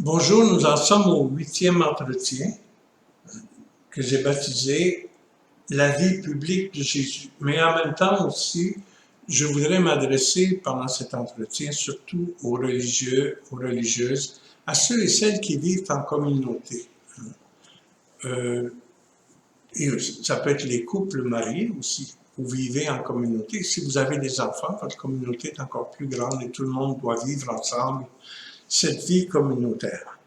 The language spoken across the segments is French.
Bonjour, nous en sommes au 8e entretien que j'ai baptisé La vie publique de Jésus. Mais en même temps aussi, je voudrais m'adresser pendant cet entretien surtout aux religieux, aux religieuses, à ceux et celles qui vivent en communauté. Euh, et ça peut être les couples mariés aussi. Vous vivez en communauté. Si vous avez des enfants, votre communauté est encore plus grande et tout le monde doit vivre ensemble cette vie communautaire.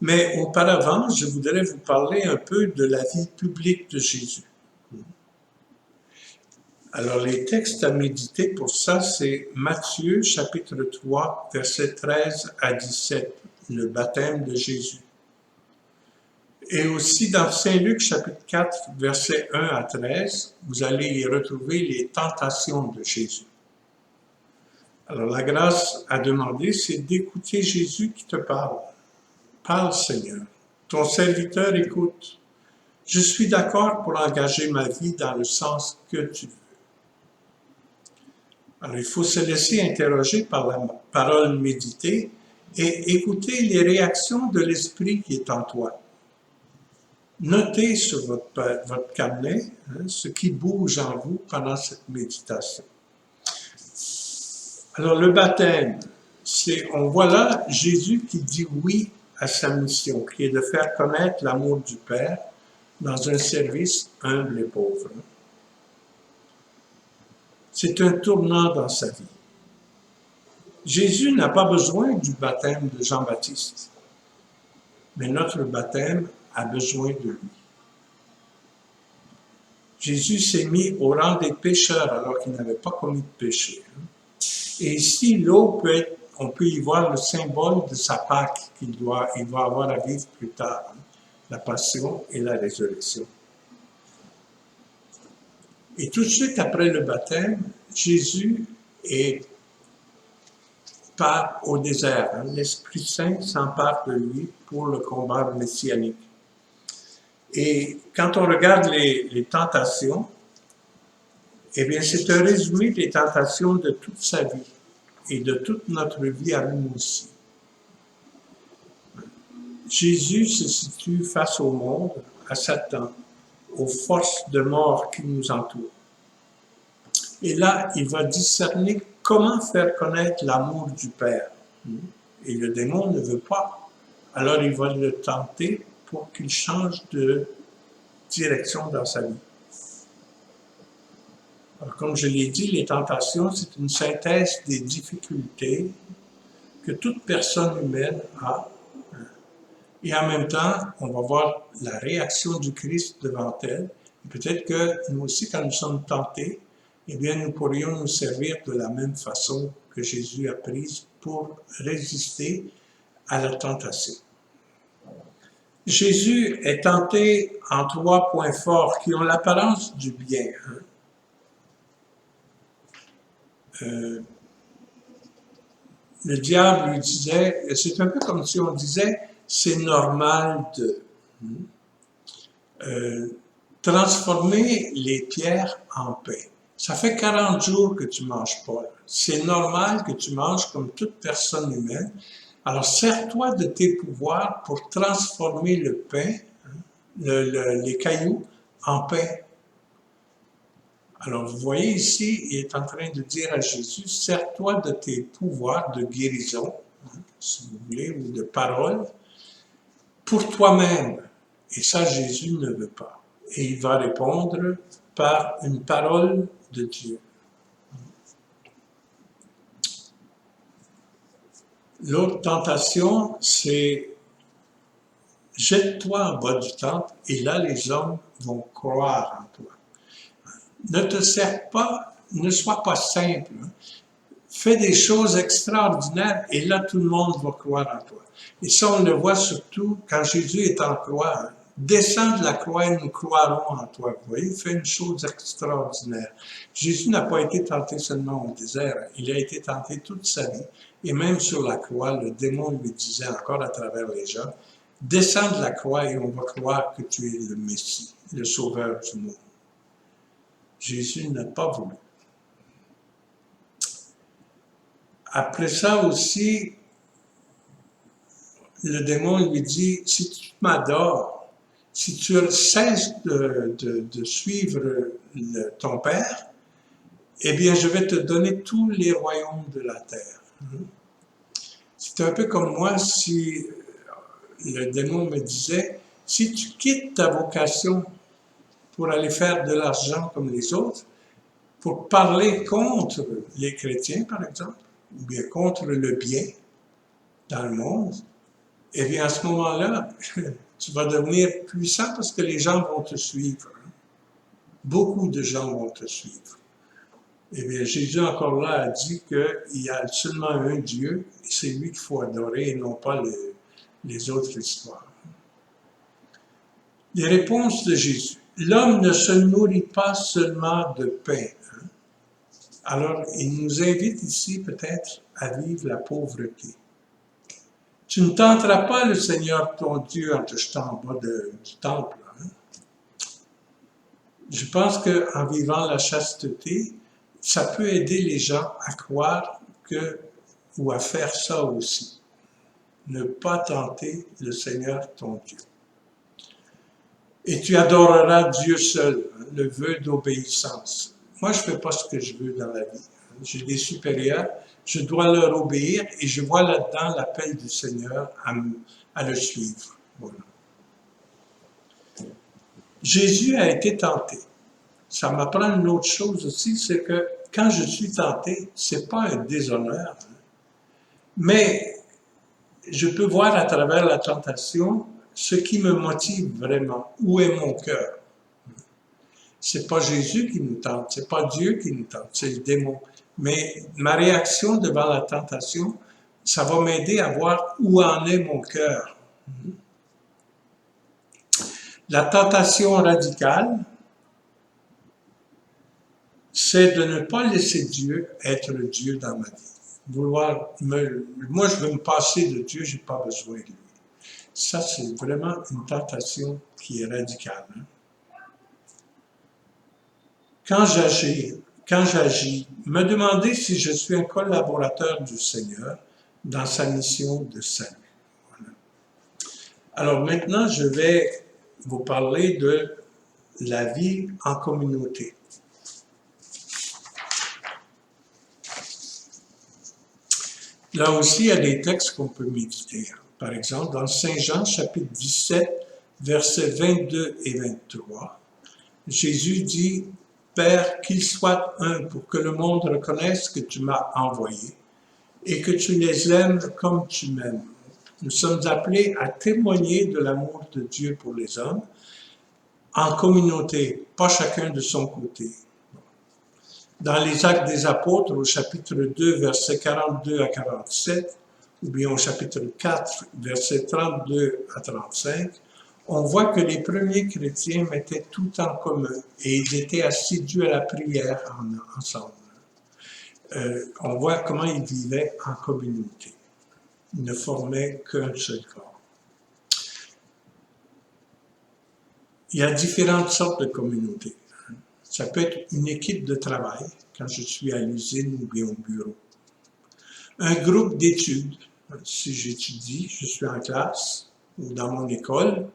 Mais auparavant, je voudrais vous parler un peu de la vie publique de Jésus. Alors, les textes à méditer pour ça, c'est Matthieu chapitre 3, versets 13 à 17, le baptême de Jésus. Et aussi dans Saint Luc chapitre 4, versets 1 à 13, vous allez y retrouver les tentations de Jésus. Alors, la grâce à demander, c'est d'écouter Jésus qui te parle. Parle, Seigneur. Ton serviteur écoute. Je suis d'accord pour engager ma vie dans le sens que tu veux. Alors, il faut se laisser interroger par la parole méditée et écouter les réactions de l'esprit qui est en toi. Notez sur votre carnet ce qui bouge en vous pendant cette méditation. Alors, le baptême, on voit là Jésus qui dit oui à sa mission, qui est de faire connaître l'amour du Père dans un service humble et pauvre. C'est un tournant dans sa vie. Jésus n'a pas besoin du baptême de Jean-Baptiste, mais notre baptême a besoin de lui. Jésus s'est mis au rang des pécheurs alors qu'il n'avait pas commis de péché. Et ici, l'eau on peut y voir le symbole de sa Pâque qu'il va avoir à vivre plus tard, la passion et la résurrection. Et tout de suite après le baptême, Jésus part au désert. L'Esprit Saint s'empare de lui pour le combat messianique. Et quand on regarde les tentations, eh bien, c'est un résumé des tentations de toute sa vie et de toute notre vie à nous aussi. Jésus se situe face au monde, à Satan, aux forces de mort qui nous entourent. Et là, il va discerner comment faire connaître l'amour du Père. Et le démon ne veut pas. Alors, il va le tenter pour qu'il change de direction dans sa vie. Alors, comme je l'ai dit, les tentations, c'est une synthèse des difficultés que toute personne humaine a. Et en même temps, on va voir la réaction du Christ devant elle. Peut-être que nous aussi, quand nous sommes tentés, eh bien, nous pourrions nous servir de la même façon que Jésus a prise pour résister à la tentation. Jésus est tenté en 3 points forts qui ont l'apparence du bien. Le diable lui disait, c'est un peu comme si on disait, c'est normal de transformer les pierres en pain. Ça fait 40 jours que tu ne manges pas. C'est normal que tu manges comme toute personne humaine. Alors, sers-toi de tes pouvoirs pour transformer le pain, les cailloux, en pain. Alors, vous voyez ici, il est en train de dire à Jésus, sers-toi de tes pouvoirs de guérison, si vous voulez, ou de parole, pour toi-même. Et ça, Jésus ne veut pas. Et il va répondre par une parole de Dieu. L'autre tentation, c'est jette-toi en bas du temple et là, les hommes vont croire en toi. Ne te sers pas, ne sois pas simple. Fais des choses extraordinaires et là, tout le monde va croire en toi. Et ça, on le voit surtout quand Jésus est en croix. Descends de la croix et nous croirons en toi. Vous voyez, il fait une chose extraordinaire. Jésus n'a pas été tenté seulement au désert, il a été tenté toute sa vie. Et même sur la croix, le démon lui disait encore à travers les gens, descends de la croix et on va croire que tu es le Messie, le Sauveur du monde. Jésus n'a pas voulu. Après ça aussi, le démon lui dit, si tu m'adores, si tu cesses de suivre ton père, eh bien, je vais te donner tous les royaumes de la terre. C'est un peu comme moi si le démon me disait, si tu quittes ta vocation pour aller faire de l'argent comme les autres, pour parler contre les chrétiens, par exemple, ou bien contre le bien dans le monde, eh bien, à ce moment-là, tu vas devenir puissant parce que les gens vont te suivre. Beaucoup de gens vont te suivre. Eh bien, Jésus, encore là, a dit qu'il y a seulement un Dieu, et c'est lui qu'il faut adorer et non pas les autres histoires. Les réponses de Jésus. L'homme ne se nourrit pas seulement de pain. Alors, il nous invite ici peut-être à vivre la pauvreté. Tu ne tenteras pas le Seigneur ton Dieu en te jetant en bas du temple. Je pense qu'en vivant la chasteté, ça peut aider les gens à croire ou à faire ça aussi. Ne pas tenter le Seigneur ton Dieu. Et tu adoreras Dieu seul, le vœu d'obéissance. Moi, je ne fais pas ce que je veux dans la vie. J'ai des supérieurs, je dois leur obéir et je vois là-dedans l'appel du Seigneur à le suivre. Voilà. Jésus a été tenté. Ça m'apprend une autre chose aussi, c'est que quand je suis tenté, ce n'est pas un déshonneur, mais je peux voir à travers la tentation ce qui me motive vraiment. Où est mon cœur? C'est pas Jésus qui nous tente, c'est pas Dieu qui nous tente, c'est le démon. Mais ma réaction devant la tentation, ça va m'aider à voir où en est mon cœur. La tentation radicale, c'est de ne pas laisser Dieu être le Dieu dans ma vie. Moi, je veux me passer de Dieu, je n'ai pas besoin de lui. Ça, c'est vraiment une tentation qui est radicale. Quand j'agis, me demander si je suis un collaborateur du Seigneur dans sa mission de salut. Voilà. Alors maintenant, je vais vous parler de la vie en communauté. Là aussi, il y a des textes qu'on peut méditer. Par exemple, dans Saint Jean, chapitre 17, versets 22 et 23, Jésus dit, « Père, qu'il soit un pour que le monde reconnaisse que tu m'as envoyé et que tu les aimes comme tu m'aimes. » Nous sommes appelés à témoigner de l'amour de Dieu pour les hommes en communauté, pas chacun de son côté. Dans les Actes des Apôtres, au chapitre 2, versets 42 à 47, ou bien au chapitre 4, versets 32 à 35, on voit que les premiers chrétiens mettaient tout en commun et ils étaient assidus à la prière ensemble. On voit comment ils vivaient en communauté. Ils ne formaient qu'un seul corps. Il y a différentes sortes de communautés. Ça peut être une équipe de travail, quand je suis à l'usine ou bien au bureau. Un groupe d'études, si j'étudie, je suis en classe ou dans mon école.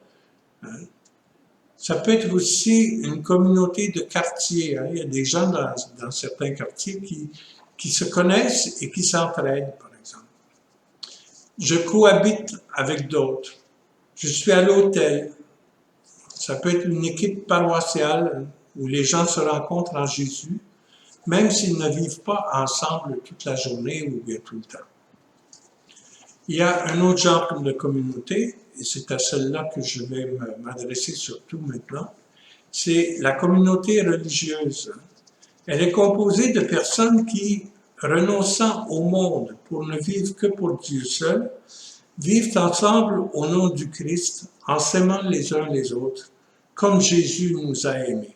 Ça peut être aussi une communauté de quartier. Il y a des gens dans certains quartiers qui se connaissent et qui s'entraident, par exemple. Je cohabite avec d'autres. Je suis à l'hôtel. Ça peut être une équipe paroissiale où les gens se rencontrent en Jésus, même s'ils ne vivent pas ensemble toute la journée ou bien tout le temps. Il y a un autre genre de communauté, et c'est à celle-là que je vais m'adresser surtout maintenant, c'est la communauté religieuse. Elle est composée de personnes qui, renonçant au monde pour ne vivre que pour Dieu seul, vivent ensemble au nom du Christ, en s'aimant les uns les autres, comme Jésus nous a aimés.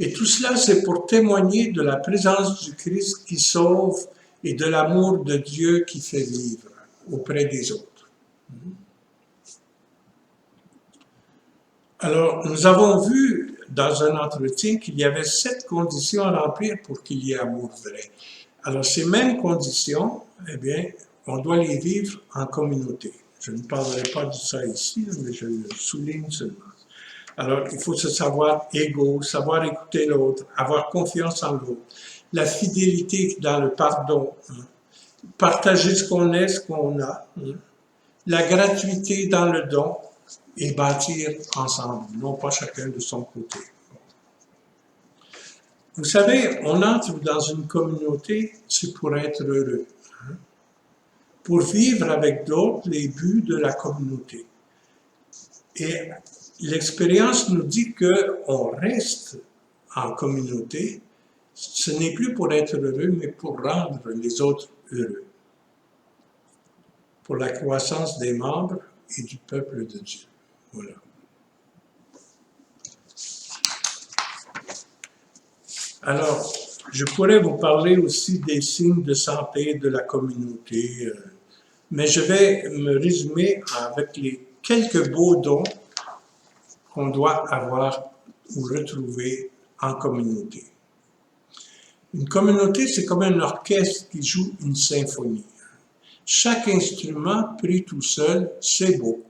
Et tout cela, c'est pour témoigner de la présence du Christ qui sauve et de l'amour de Dieu qui fait vivre auprès des autres. Alors, nous avons vu dans un entretien qu'il y avait 7 conditions à remplir pour qu'il y ait amour vrai. Alors, ces mêmes conditions, eh bien, on doit les vivre en communauté. Je ne parlerai pas de ça ici, mais je le souligne seulement. Alors, il faut se savoir égaux, savoir écouter l'autre, avoir confiance en l'autre. La fidélité dans le pardon, partager ce qu'on est, ce qu'on a. La gratuité dans le don et bâtir ensemble, non pas chacun de son côté. Vous savez, on entre dans une communauté, c'est pour être heureux, pour vivre avec d'autres les buts de la communauté. Et l'expérience nous dit qu'on reste en communauté, ce n'est plus pour être heureux, mais pour rendre les autres heureux, pour la croissance des membres et du peuple de Dieu. Voilà. Alors, je pourrais vous parler aussi des signes de santé de la communauté, mais je vais me résumer avec les quelques beaux dons qu'on doit avoir ou retrouver en communauté. Une communauté, c'est comme un orchestre qui joue une symphonie. Chaque instrument pris tout seul, c'est beau.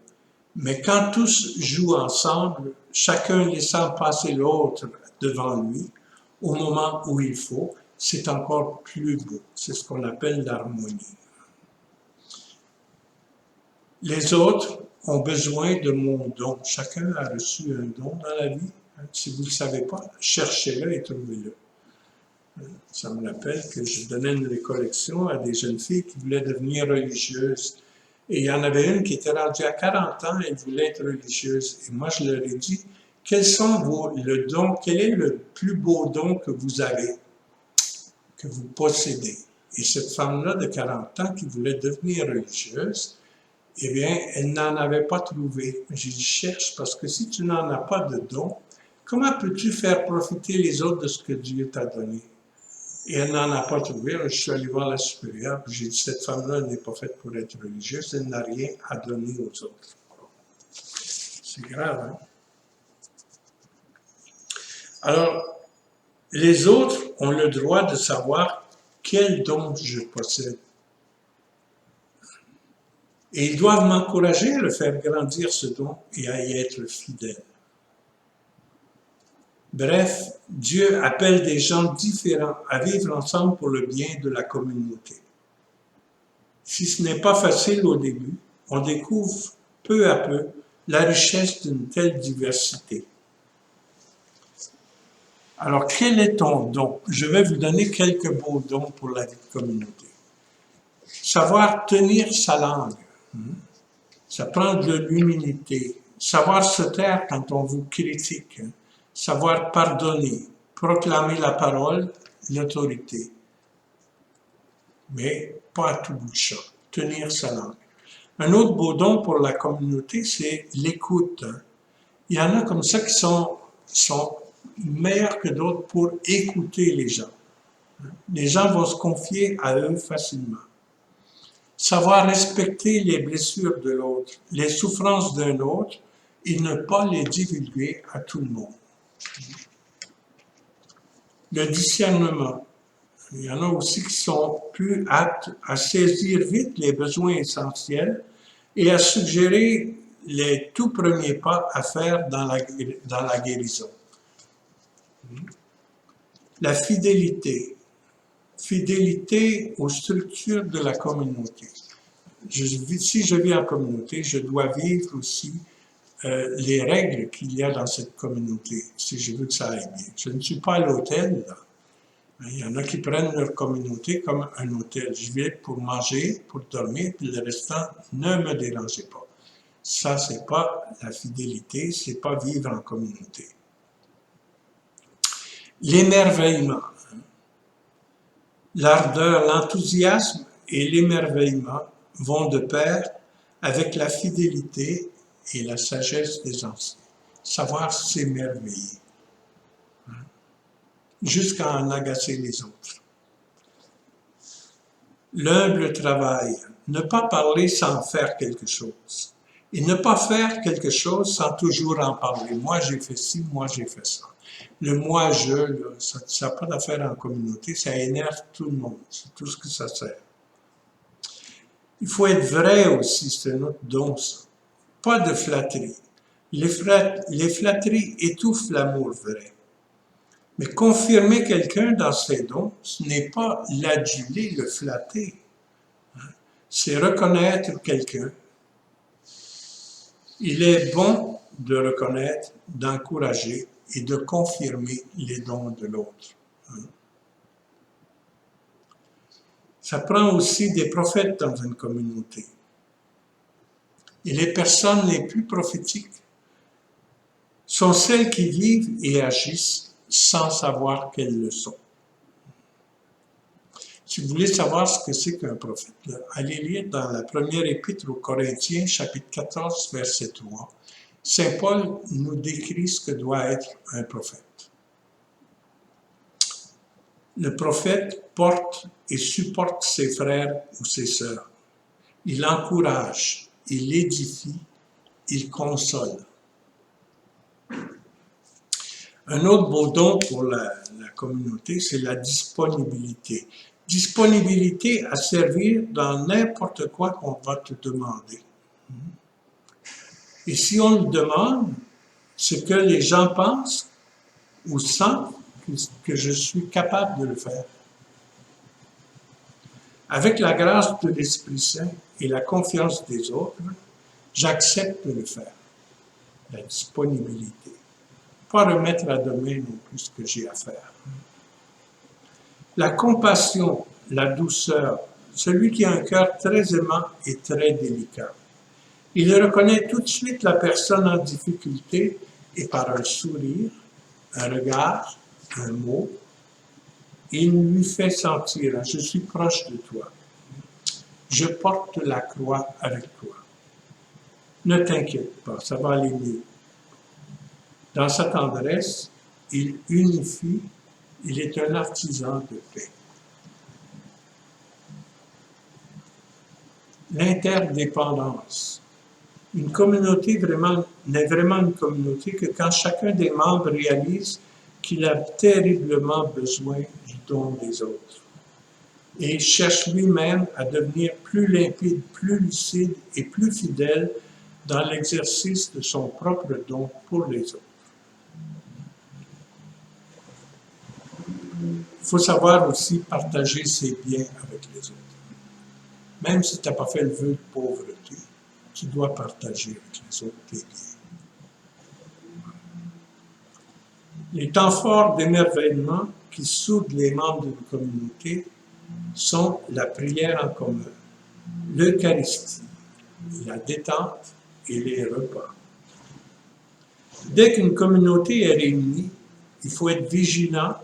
Mais quand tous jouent ensemble, chacun laissant passer l'autre devant lui, au moment où il faut, c'est encore plus beau. C'est ce qu'on appelle l'harmonie. Les autres ont besoin de mon don. Chacun a reçu un don dans la vie. Si vous ne le savez pas, cherchez-le et trouvez-le. Ça me rappelle que je donnais une récollection à des jeunes filles qui voulaient devenir religieuses. Et il y en avait une qui était rendue à 40 ans, elle voulait être religieuse. Et moi, je leur ai dit, quels sont le don, quel est le plus beau don que vous avez, que vous possédez? Et cette femme-là de 40 ans qui voulait devenir religieuse, eh bien, elle n'en avait pas trouvé. J'ai dit, cherche, parce que si tu n'en as pas de don, comment peux-tu faire profiter les autres de ce que Dieu t'a donné? Et elle n'en a pas trouvé. Alors, je suis allé voir la supérieure, puis j'ai dit, cette femme-là n'est pas faite pour être religieuse, elle n'a rien à donner aux autres. C'est grave, hein? Alors, les autres ont le droit de savoir quel don je possède. Et ils doivent m'encourager à le faire grandir ce don et à y être fidèle. Bref, Dieu appelle des gens différents à vivre ensemble pour le bien de la communauté. Si ce n'est pas facile au début, on découvre peu à peu la richesse d'une telle diversité. Alors, quel est ton don? Je vais vous donner quelques beaux dons pour la vie de communauté. Savoir tenir sa langue. Ça prend de l'humilité. Savoir se taire quand on vous critique. Savoir pardonner. Proclamer la parole, l'autorité. Mais pas à tout bout de champ. Tenir sa langue. Un autre beau don pour la communauté, c'est l'écoute. Il y en a comme ça qui sont meilleurs que d'autres pour écouter les gens. Les gens vont se confier à eux facilement. Savoir respecter les blessures de l'autre, les souffrances d'un autre, et ne pas les divulguer à tout le monde. Le discernement. Il y en a aussi qui sont plus aptes à saisir vite les besoins essentiels et à suggérer les tout premiers pas à faire dans la guérison. La fidélité. Fidélité aux structures de la communauté. Si je vis en communauté, je dois vivre aussi les règles qu'il y a dans cette communauté, si je veux que ça aille bien. Je ne suis pas à l'hôtel, là. Il y en a qui prennent leur communauté comme un hôtel. Je viens pour manger, pour dormir, puis le restant, ne me dérangez pas. Ça, c'est pas la fidélité, c'est pas vivre en communauté. L'émerveillement. L'ardeur, l'enthousiasme et l'émerveillement vont de pair avec la fidélité et la sagesse des anciens. Savoir s'émerveiller. Jusqu'à en agacer les autres. L'humble travail. Ne pas parler sans faire quelque chose. Et ne pas faire quelque chose sans toujours en parler. Moi, j'ai fait ci, moi, j'ai fait ça. Le moi-je, ça n'a pas d'affaire en communauté, ça énerve tout le monde. C'est tout ce que ça sert. Il faut être vrai aussi, c'est notre don, ça. Pas de flatterie. Les flatteries étouffent l'amour vrai. Mais confirmer quelqu'un dans ses dons, ce n'est pas l'aduler, le flatter. C'est reconnaître quelqu'un. Il est bon de reconnaître, d'encourager et de confirmer les dons de l'autre. Ça prend aussi des prophètes dans une communauté. Et les personnes les plus prophétiques sont celles qui vivent et agissent sans savoir qu'elles le sont. Si vous voulez savoir ce que c'est qu'un prophète, allez lire dans la première épître aux Corinthiens, chapitre 14, verset 3. Saint Paul nous décrit ce que doit être un prophète. Le prophète porte et supporte ses frères ou ses sœurs. Il encourage, il édifie, il console. Un autre beau don pour la communauté, c'est la disponibilité. Disponibilité à servir dans n'importe quoi qu'on va te demander. Et si on le demande, c'est que les gens pensent ou sentent que je suis capable de le faire. Avec la grâce de l'Esprit Saint et la confiance des autres, j'accepte de le faire. La disponibilité. Pas remettre à demain non plus ce que j'ai à faire. La compassion, la douceur, celui qui a un cœur très aimant et très délicat. Il reconnaît tout de suite la personne en difficulté et par un sourire, un regard, un mot, il lui fait sentir « Je suis proche de toi. Je porte la croix avec toi. Ne t'inquiète pas, ça va aller mieux. » Dans sa tendresse, il unifie, il est un artisan de paix. L'interdépendance. Une communauté n'est vraiment une communauté que quand chacun des membres réalise qu'il a terriblement besoin du don des autres et cherche lui-même à devenir plus limpide, plus lucide et plus fidèle dans l'exercice de son propre don pour les autres. Il faut savoir aussi partager ses biens avec les autres. Même si tu n'as pas fait le vœu de pauvreté, tu dois partager avec les autres tes biens. Les temps forts d'émerveillement qui soudent les membres d'une communauté sont la prière en commun, l'Eucharistie, la détente et les repas. Dès qu'une communauté est réunie, il faut être vigilant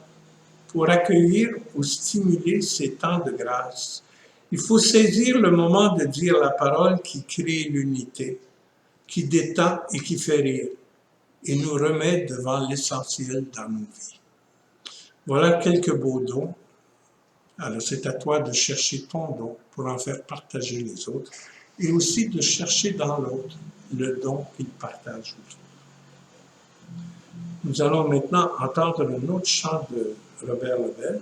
pour accueillir ou stimuler ces temps de grâce. Il faut saisir le moment de dire la parole qui crée l'unité, qui détend et qui fait rire, et nous remet devant l'essentiel dans nos vies. Voilà quelques beaux dons. Alors c'est à toi de chercher ton don pour en faire partager les autres, et aussi de chercher dans l'autre le don qu'il partage aux autres. Nous allons maintenant entendre un autre chant de Robert Lebel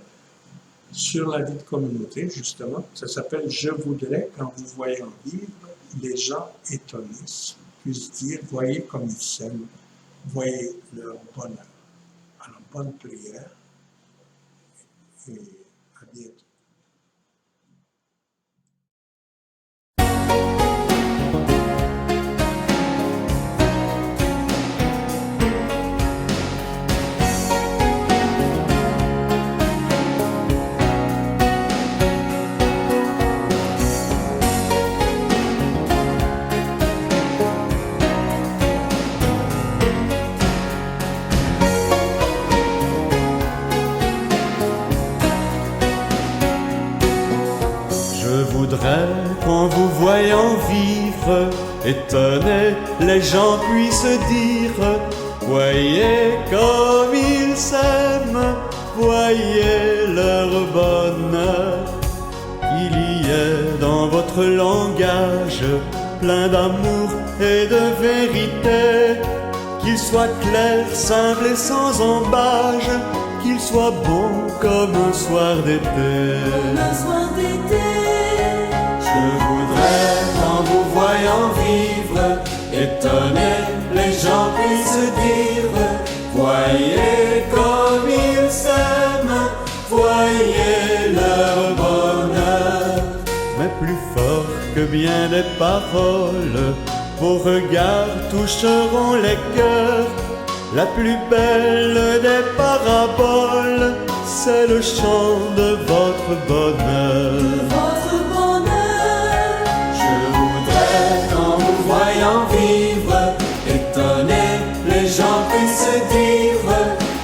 sur la vie de communauté, justement. Ça s'appelle « Je voudrais qu'en vous voyant vivre, les gens étonnés puissent dire « Voyez comme ils s'aiment, voyez leur bonheur ». Alors, bonne prière et à bientôt. Qu'en vous voyant vivre, étonnés, les gens puissent dire « Voyez comme ils s'aiment, voyez leur bonheur. » Il y ait dans votre langage plein d'amour et de vérité, qu'il soit clair, simple et sans embâge, qu'il soit bon comme un soir d'été. Comme un soir d'été. Je voudrais étonnés, les gens puissent dire, voyez comme ils s'aiment, voyez leur bonheur. Mais plus fort que bien des paroles, vos regards toucheront les cœurs. La plus belle des paraboles, c'est le chant de votre bonheur. Je voudrais qu'en vous voyant vivre, étonnés, les gens puissent dire,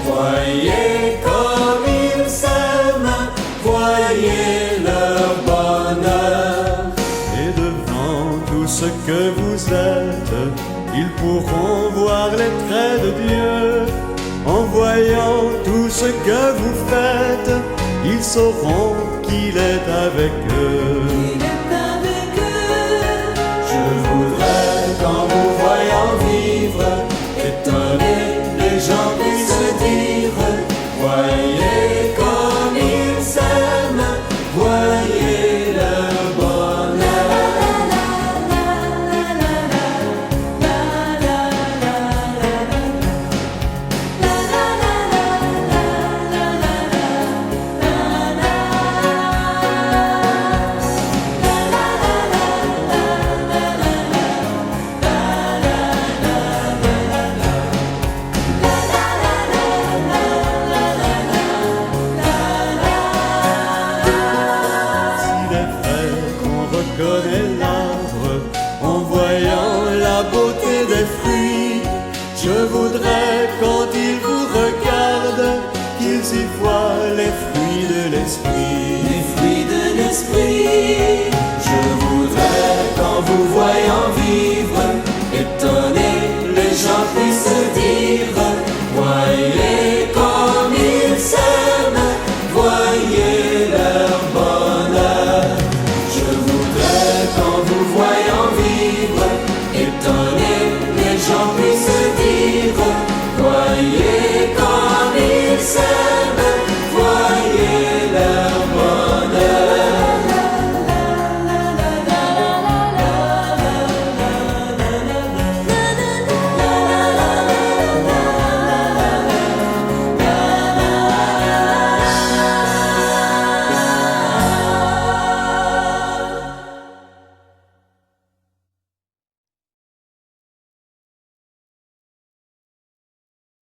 voyez comme ils s'aiment, voyez leur bonheur. Et devant tout ce que vous êtes, ils pourront voir les traits de Dieu. En voyant tout ce que vous faites, ils sauront qu'il est avec eux. Je voudrais qu'en vous voyant vivre, étonnés, les gens puissent dire, voyez comme ils s'aiment, voyez leur bonheur. Connaît l'arbre en voyant la beauté des fruits. Je vous